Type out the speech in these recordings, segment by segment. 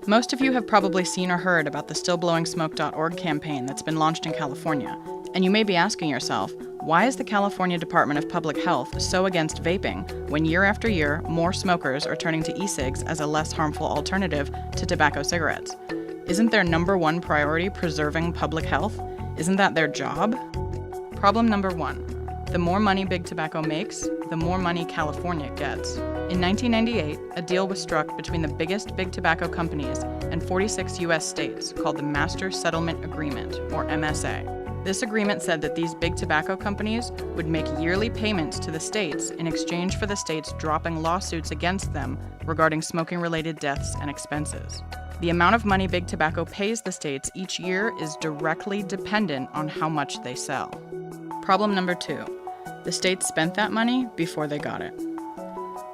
Most of you have probably seen or heard about the stillblowingsmoke.org campaign that's been launched in California, and you may be asking yourself, why is the California Department of Public Health so against vaping when year after year more smokers are turning to e-cigs as a less harmful alternative to tobacco cigarettes? Isn't their number one priority preserving public health? Isn't that their job? Problem number one. The more money Big Tobacco makes, the more money California gets. In 1998, a deal was struck between the biggest big tobacco companies and 46 U.S. states called the Master Settlement Agreement, or MSA. This agreement said that these big tobacco companies would make yearly payments to the states in exchange for the states dropping lawsuits against them regarding smoking-related deaths and expenses. The amount of money Big Tobacco pays the states each year is directly dependent on how much they sell. Problem number two. The states spent that money before they got it.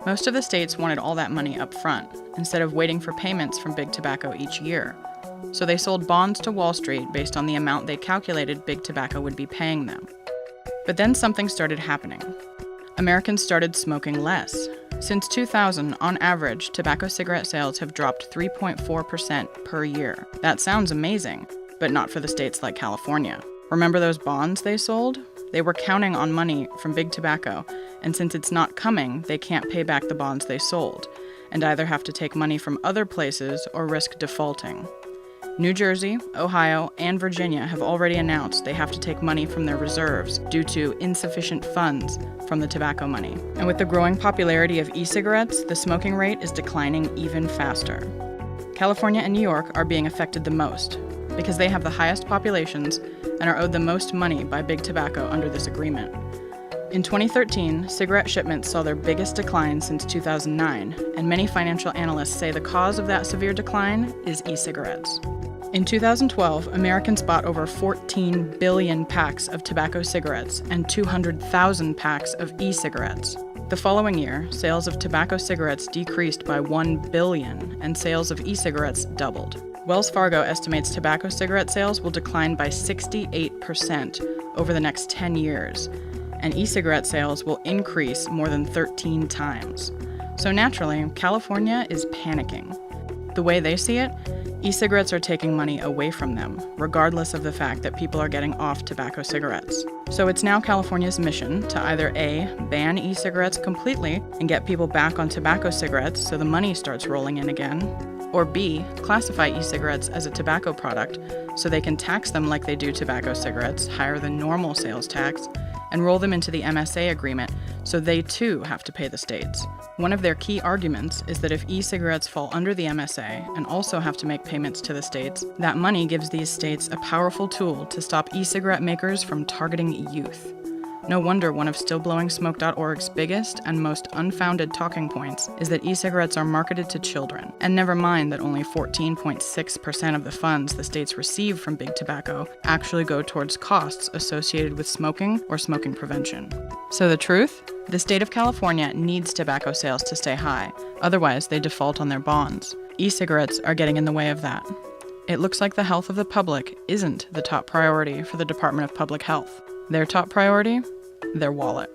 Most of the states wanted all that money up front, instead of waiting for payments from Big Tobacco each year. So they sold bonds to Wall Street based on the amount they calculated Big Tobacco would be paying them. But then something started happening. Americans started smoking less. Since 2000, on average, tobacco cigarette sales have dropped 3.4% per year. That sounds amazing, but not for the states like California. Remember those bonds they sold? They were counting on money from Big Tobacco, and since it's not coming, they can't pay back the bonds they sold, and either have to take money from other places or risk defaulting. New Jersey, Ohio, and Virginia have already announced they have to take money from their reserves due to insufficient funds from the tobacco money. And with the growing popularity of e-cigarettes, the smoking rate is declining even faster. California and New York are being affected the most, because they have the highest populations and are owed the most money by Big Tobacco under this agreement. In 2013, cigarette shipments saw their biggest decline since 2009, and many financial analysts say the cause of that severe decline is e-cigarettes. In 2012, Americans bought over 14 billion packs of tobacco cigarettes and 200,000 packs of e-cigarettes. The following year, sales of tobacco cigarettes decreased by 1 billion, and sales of e-cigarettes doubled. Wells Fargo estimates tobacco cigarette sales will decline by 68% over the next 10 years, and e-cigarette sales will increase more than 13 times. So naturally, California is panicking. The way they see it, e-cigarettes are taking money away from them, regardless of the fact that people are getting off tobacco cigarettes. So it's now California's mission to either A, ban e-cigarettes completely and get people back on tobacco cigarettes so the money starts rolling in again, or B, classify e-cigarettes as a tobacco product so they can tax them like they do tobacco cigarettes, higher than normal sales tax, and roll them into the MSA agreement so they too have to pay the states. One of their key arguments is that if e-cigarettes fall under the MSA and also have to make payments to the states, that money gives these states a powerful tool to stop e-cigarette makers from targeting youth. No wonder one of stillblowingsmoke.org's biggest and most unfounded talking points is that e-cigarettes are marketed to children. And never mind that only 14.6% of the funds the states receive from Big Tobacco actually go towards costs associated with smoking or smoking prevention. So the truth? The state of California needs tobacco sales to stay high, otherwise they default on their bonds. E-cigarettes are getting in the way of that. It looks like the health of the public isn't the top priority for the Department of Public Health. Their top priority? Their wallet.